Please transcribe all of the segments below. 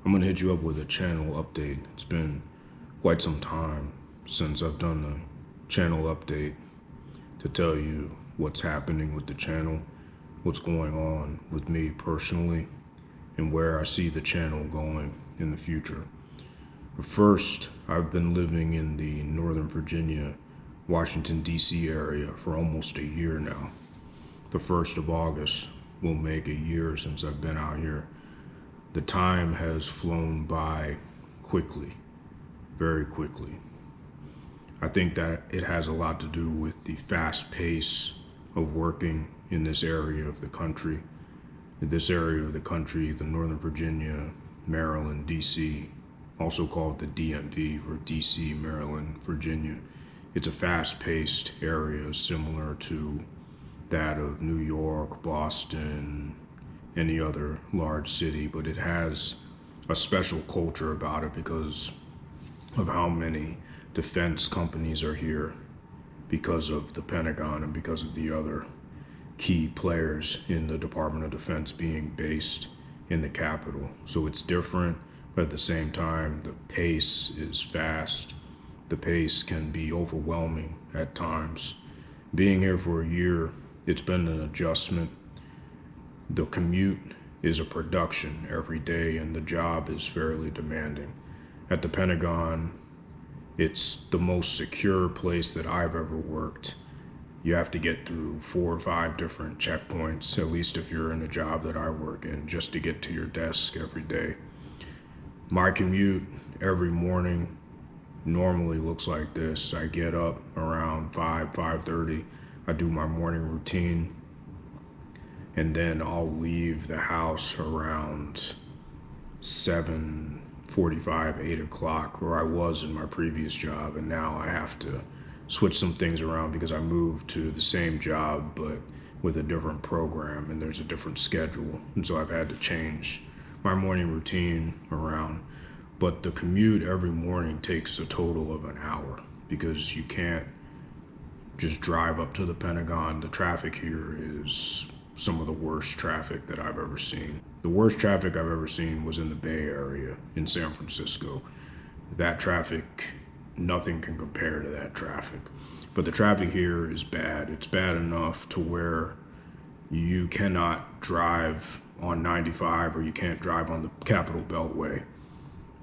I'm gonna hit you up with a channel update. It's been quite some time since I've done a channel update to tell you what's happening with the channel, what's going on with me personally, and where I see the channel going in the future. But first, I've been living in the Northern Virginia, Washington, D.C. area for almost a year now. The 1st of August will make a year since I've been out here. The time has flown by quickly, very quickly. I think that it has a lot to do with the fast pace of working in this area of the country. In this area of the country, the Northern Virginia, Maryland, DC, also called the DMV for DC, Maryland, Virginia. It's a fast-paced area similar to that of New York, Boston, any other large city, but it has a special culture about it because of how many defense companies are here, because of the Pentagon and because of the other key players in the Department of Defense being based in the capital. So it's different, but at the same time, the pace is fast. The pace can be overwhelming at times. Being here for a year, it's been an adjustment. The commute is a production every day, and the job is fairly demanding. At the Pentagon, it's the most secure place that I've ever worked. You have to get through 4 or 5 different checkpoints, at least if you're in a job that I work in, just to get to your desk every day. My commute every morning normally looks like this. I get up around 5:30. I do my morning routine, and then I'll leave the house around 7:45, 8 o'clock, where I was in my previous job, and now I have to switch some things around because I moved to the same job but with a different program, and there's a different schedule, and so I've had to change my morning routine around. But the commute every morning takes a total of an hour because you can't just drive up to the Pentagon. The traffic here is some of the worst traffic that I've ever seen. The worst traffic I've ever seen was in the Bay Area in San Francisco. That traffic, nothing can compare to that traffic. But the traffic here is bad. It's bad enough to where you cannot drive on 95 or you can't drive on the Capitol Beltway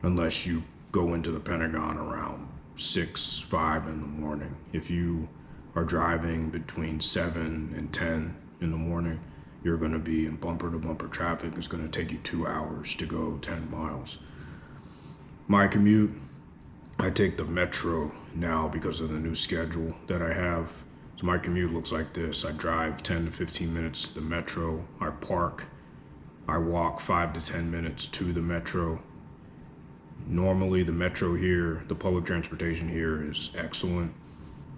unless you go into the Pentagon around 6, 5 in the morning. If you are driving between 7 and 10 in the morning, you're going to be in bumper to bumper traffic. It's going to take you 2 hours to go 10 miles. My commute, I take the metro now because of the new schedule that I have. So my commute looks like this. I drive 10 to 15 minutes to the metro. I park. I walk 5 to 10 minutes to the metro. Normally the metro here, the public transportation here is excellent.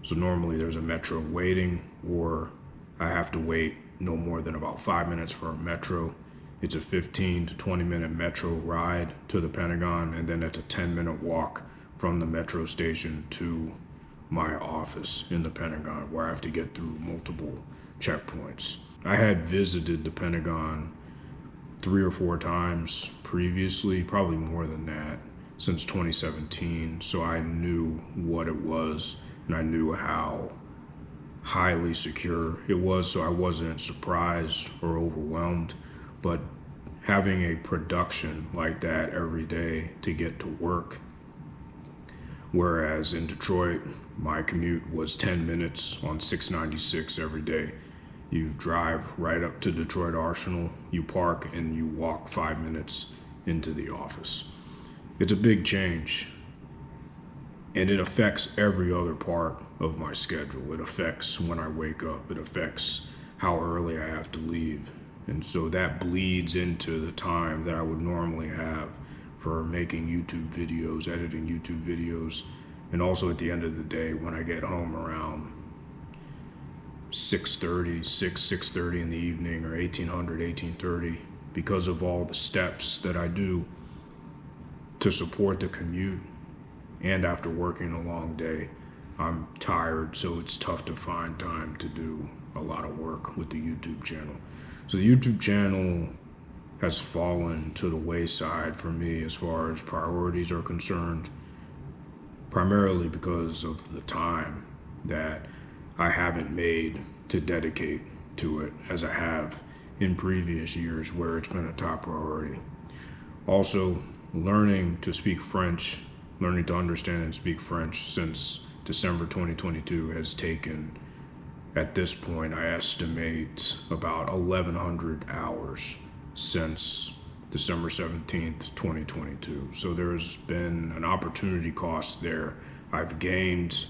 So normally there's a metro waiting, or I have to wait no more than about 5 minutes for a metro. It's a 15 to 20 minute metro ride to the Pentagon, and then it's a 10-minute walk from the metro station to my office in the Pentagon, where I have to get through multiple checkpoints. I had visited the Pentagon 3 or 4 times previously, probably more than that, since 2017. So I knew what it was, and I knew how highly secure it was, so I wasn't surprised or overwhelmed. But having a production like that every day to get to work, whereas in Detroit, my commute was 10 minutes on 696 every day. You drive right up to Detroit Arsenal, you park, and you walk 5 minutes into the office. It's a big change, and it affects every other part of my schedule. It affects when I wake up. It affects how early I have to leave. And so that bleeds into the time that I would normally have for making YouTube videos, editing YouTube videos, and also at the end of the day when I get home around 6:30 in the evening, or 18:30, because of all the steps that I do to support the commute. And after working a long day, I'm tired, so it's tough to find time to do a lot of work with the YouTube channel. So the YouTube channel has fallen to the wayside for me as far as priorities are concerned, primarily because of the time that I haven't made to dedicate to it as I have in previous years where it's been a top priority. Also, learning to speak French, learning to understand and speak French since December 2022 has taken, at this point, I estimate about 1,100 hours since December 17th, 2022. So there's been an opportunity cost there. I've gained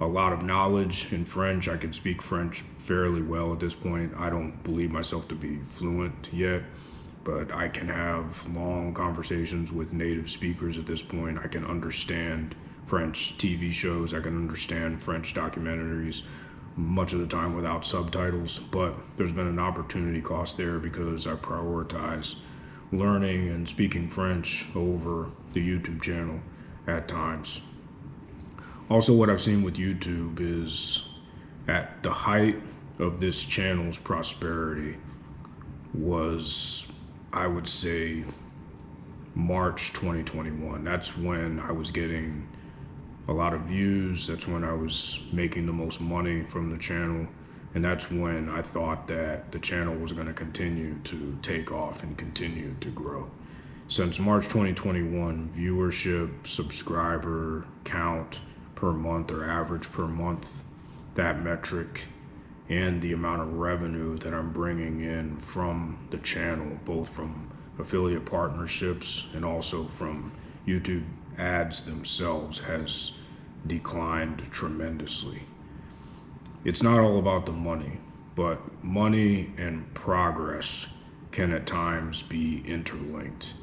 a lot of knowledge in French. I can speak French fairly well at this point. I don't believe myself to be fluent yet, but I can have long conversations with native speakers at this point. I can understand French TV shows. I can understand French documentaries much of the time without subtitles, but there's been an opportunity cost there because I prioritize learning and speaking French over the YouTube channel at times. Also, what I've seen with YouTube is at the height of this channel's prosperity was, I would say, March 2021. That's when I was getting a lot of views. That's when I was making the most money from the channel. And that's when I thought that the channel was going to continue to take off and continue to grow. Since March 2021, viewership, subscriber count per month or average per month, that metric, and the amount of revenue that I'm bringing in from the channel, both from affiliate partnerships and also from YouTube ads themselves, has declined tremendously. It's not all about the money, but money and progress can at times be interlinked.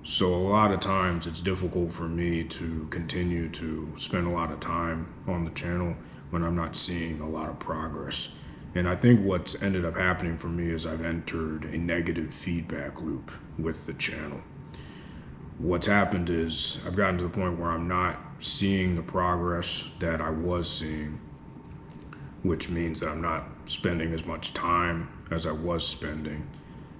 So a lot of times it's difficult for me to continue to spend a lot of time on the channel when I'm not seeing a lot of progress. And I think what's ended up happening for me is I've entered a negative feedback loop with the channel. What's happened is I've gotten to the point where I'm not seeing the progress that I was seeing, which means that I'm not spending as much time as I was spending,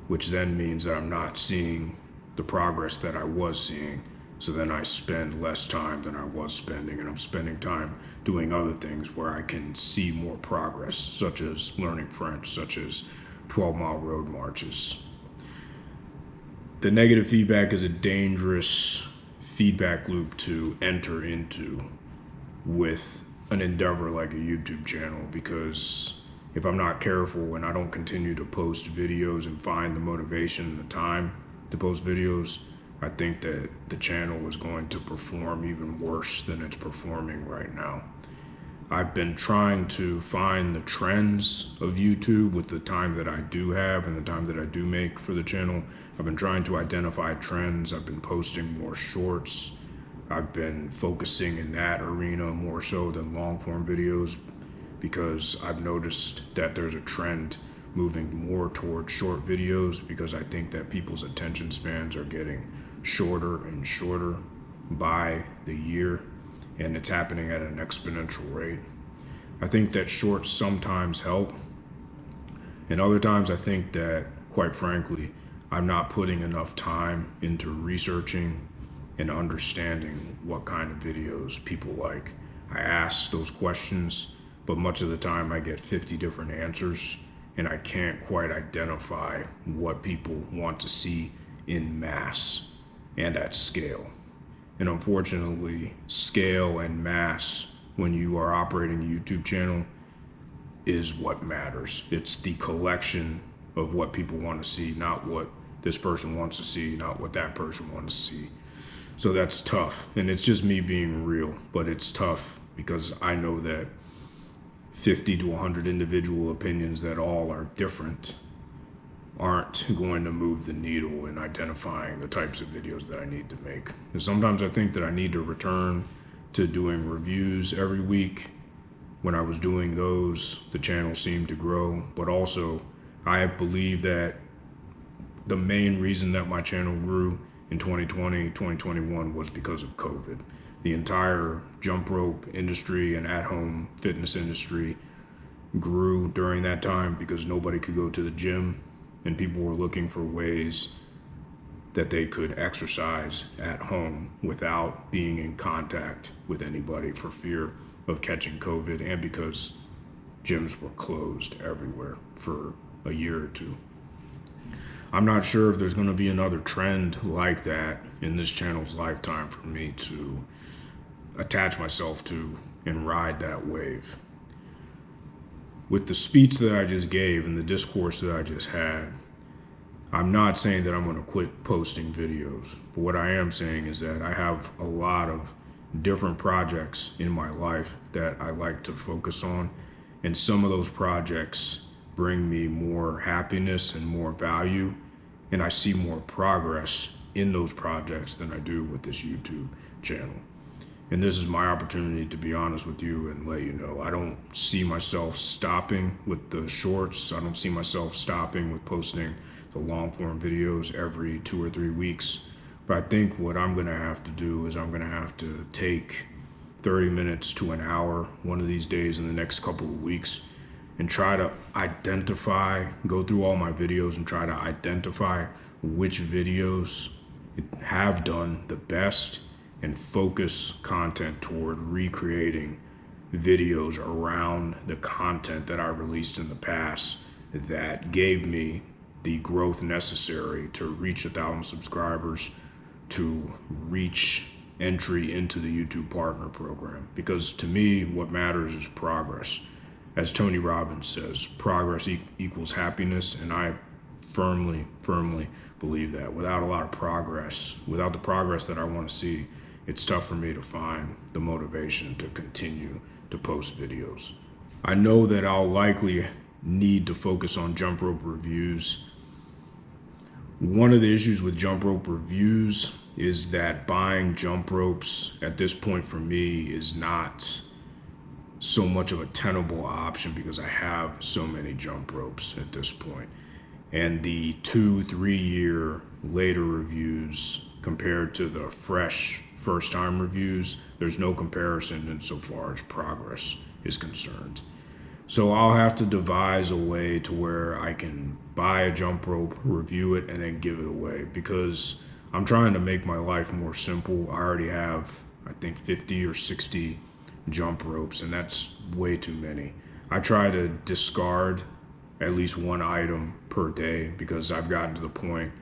which then means that I'm not seeing the progress that I was seeing. So then I spend less time than I was spending, and I'm spending time doing other things where I can see more progress, such as learning French, such as 12-mile road marches. The negative feedback is a dangerous feedback loop to enter into with an endeavor like a YouTube channel, because if I'm not careful and I don't continue to post videos and find the motivation and the time to post videos, I think that the channel is going to perform even worse than it's performing right now. I've been trying to find the trends of YouTube with the time that I do have and the time that I do make for the channel. I've been trying to identify trends. I've been posting more shorts. I've been focusing in that arena more so than long form videos, because I've noticed that there's a trend moving more towards short videos, because I think that people's attention spans are getting shorter and shorter by the year, and it's happening at an exponential rate. I think that shorts sometimes help, and other times I think that, quite frankly, I'm not putting enough time into researching and understanding what kind of videos people like. I ask those questions, but much of the time I get 50 different answers, and I can't quite identify what people want to see in mass and at scale. And unfortunately, scale and mass, when you are operating a YouTube channel, is what matters. It's the collection of what people want to see, not what this person wants to see, not what that person wants to see. So that's tough, and it's just me being real, but it's tough because I know that 50 to 100 individual opinions that all are different aren't going to move the needle in identifying the types of videos that I need to make. And sometimes I think that I need to return to doing reviews every week. When I was doing those, the channel seemed to grow, but also I believe that the main reason that my channel grew in 2020, 2021 was because of COVID. The entire jump rope industry and at-home fitness industry grew during that time because nobody could go to the gym, and people were looking for ways that they could exercise at home without being in contact with anybody for fear of catching COVID and because gyms were closed everywhere for a year or two. I'm not sure if there's going to be another trend like that in this channel's lifetime for me to attach myself to and ride that wave. With the speech that I just gave and the discourse that I just had, I'm not saying that I'm going to quit posting videos, but what I am saying is that I have a lot of different projects in my life that I like to focus on, and some of those projects bring me more happiness and more value, and I see more progress in those projects than I do with this YouTube channel. And this is my opportunity to be honest with you and let you know I don't see myself stopping with the shorts. I don't see myself stopping with posting the long form videos every 2 or 3 weeks. But I think what I'm gonna have to do is I'm gonna have to take 30 minutes to an hour one of these days in the next couple of weeks and try to go through all my videos and try to identify which videos have done the best and focus content toward recreating videos around the content that I released in the past that gave me the growth necessary to reach 1,000 subscribers, to reach entry into the YouTube Partner Program. Because to me, what matters is progress. As Tony Robbins says, progress equals happiness, and I firmly believe that. Without a lot of progress, without the progress that I want to see, it's tough for me to find the motivation to continue to post videos. I know that I'll likely need to focus on jump rope reviews. One of the issues with jump rope reviews is that buying jump ropes at this point for me is not so much of a tenable option because I have so many jump ropes at this point. And the 2-3 year later reviews compared to the fresh first time reviews, there's no comparison insofar as progress is concerned. So I'll have to devise a way to where I can buy a jump rope, review it, and then give it away, because I'm trying to make my life more simple. I already have, I think, 50 or 60 jump ropes, and that's way too many. I try to discard at least one item per day because I've gotten to the point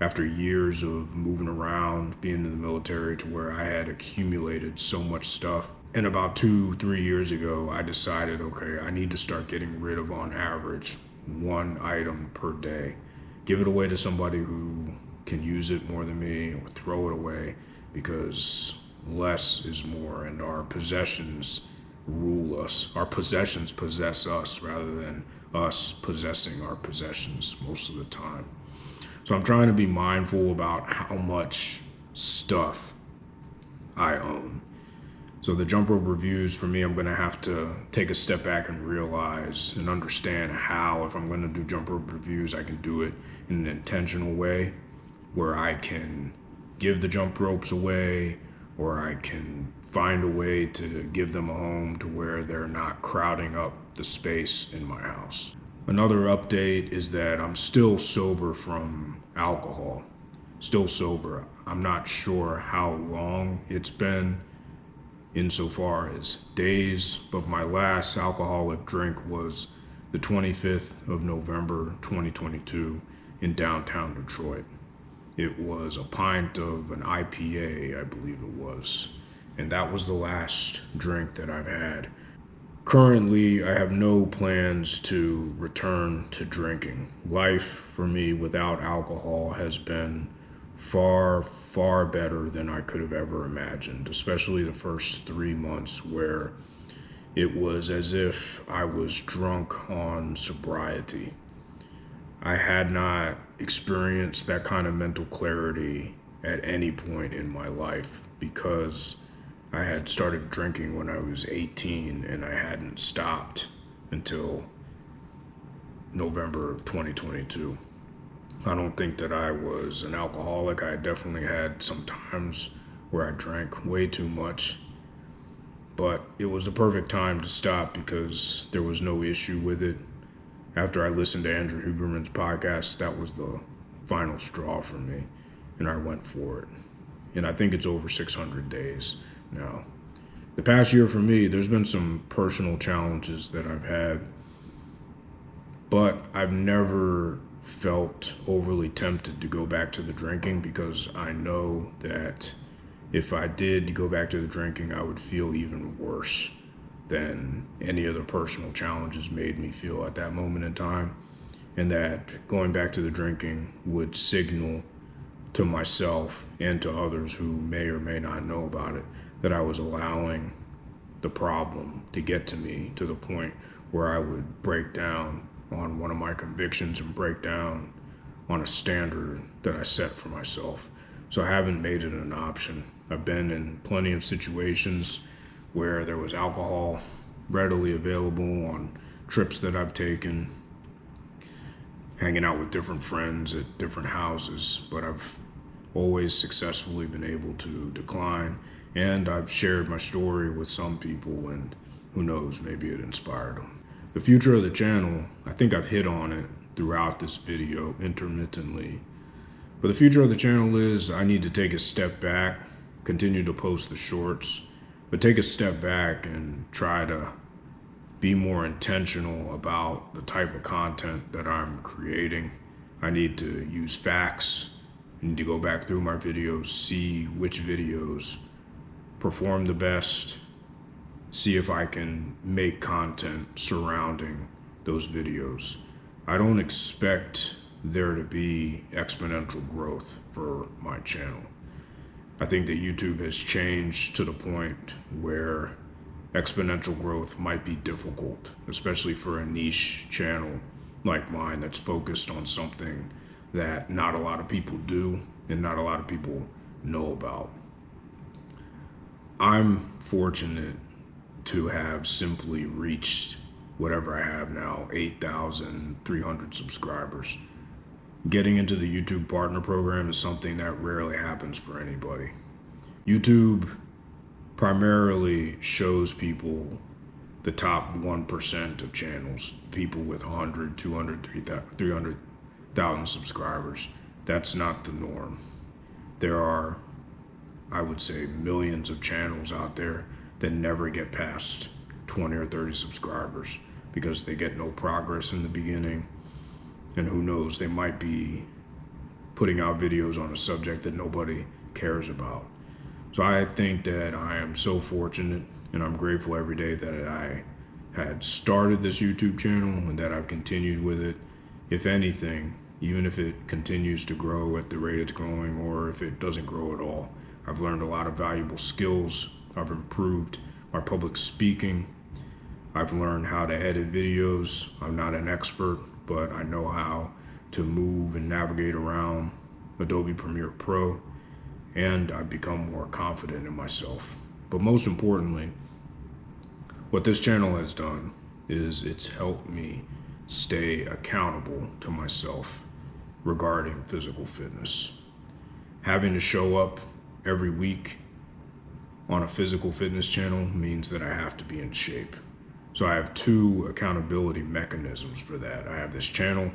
after years of moving around, being in the military, to where I had accumulated so much stuff. And about 2-3 years ago, I decided, okay, I need to start getting rid of, on average, one item per day. Give it away to somebody who can use it more than me, or throw it away, because less is more, and our possessions rule us. Our possessions possess us rather than us possessing our possessions most of the time. So I'm trying to be mindful about how much stuff I own. So the jump rope reviews, for me, I'm going to have to take a step back and realize and understand how, if I'm going to do jump rope reviews, I can do it in an intentional way where I can give the jump ropes away, or I can find a way to give them a home to where they're not crowding up the space in my house. Another update is that I'm still sober from alcohol. Still sober. I'm not sure how long it's been insofar as days, but my last alcoholic drink was the 25th of November 2022 in downtown Detroit. It was a pint of an IPA, I believe it was, and that was the last drink that I've had. Currently, I have no plans to return to drinking. Life for me without alcohol has been far better than I could have ever imagined, especially the first 3 months, where it was as if I was drunk on sobriety. I had not experienced that kind of mental clarity at any point in my life because I had started drinking when I was 18 and I hadn't stopped until November of 2022. I don't think that I was an alcoholic. I definitely had some times where I drank way too much, but it was the perfect time to stop because there was no issue with it. After I listened to Andrew Huberman's podcast, that was the final straw for me. and I went for it. And I think it's over 600 days now. The past year for me, there's been some personal challenges that I've had, but I've never felt overly tempted to go back to the drinking, because I know that if I did go back to the drinking, I would feel even worse than any of the personal challenges made me feel at that moment in time. And that going back to the drinking would signal to myself and to others who may or may not know about it that I was allowing the problem to get to me, to the point where I would break down on one of my convictions and break down on a standard that I set for myself. So I haven't made it an option. I've been in plenty of situations where there was alcohol readily available on trips that I've taken, hanging out with different friends at different houses, but I've always successfully been able to decline. And I've shared my story with some people, and who knows, maybe it inspired them. The future of the channel, I think I've hit on it throughout this video intermittently. But the future of the channel is I need to take a step back, continue to post the shorts, but take a step back and try to be more intentional about the type of content that I'm creating. I need to use facts. I need to go back through my videos, see which videos perform the best, see if I can make content surrounding those videos. I don't expect there to be exponential growth for my channel. I think that YouTube has changed to the point where exponential growth might be difficult, especially for a niche channel like mine that's focused on something that not a lot of people do and not a lot of people know about. I'm fortunate to have simply reached whatever I have now, 8,300 subscribers. Getting into the YouTube partner program is something that rarely happens for anybody. YouTube primarily shows people the top 1% of channels, people with 100, 200, 300,000 subscribers. That's not the norm. There are, I would say, millions of channels out there that never get past 20 or 30 subscribers because they get no progress in the beginning. And who knows, they might be putting out videos on a subject that nobody cares about. So I think that I am so fortunate, and I'm grateful every day that I had started this YouTube channel and that I've continued with it. If anything, even if it continues to grow at the rate it's growing, or if it doesn't grow at all, I've learned a lot of valuable skills. I've improved my public speaking. I've learned how to edit videos. I'm not an expert, but I know how to move and navigate around Adobe Premiere Pro, and I've become more confident in myself. But most importantly, what this channel has done is it's helped me stay accountable to myself regarding physical fitness. Having to show up every week on a physical fitness channel means that I have to be in shape. So I have two accountability mechanisms for that. I have this channel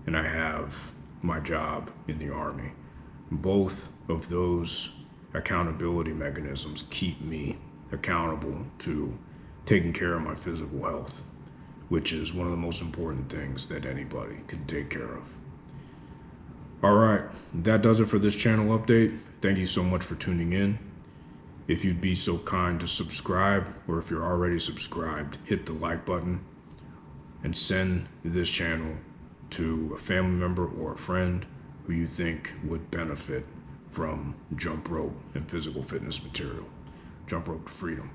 and I have my job in the Army. Both of those accountability mechanisms keep me accountable to taking care of my physical health, which is one of the most important things that anybody can take care of. All right, that does it for this channel update. Thank you so much for tuning in. If you'd be so kind to subscribe, or if you're already subscribed, hit the like button and send this channel to a family member or a friend who you think would benefit from jump rope and physical fitness material. Jump rope to freedom.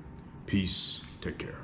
Peace. Take care.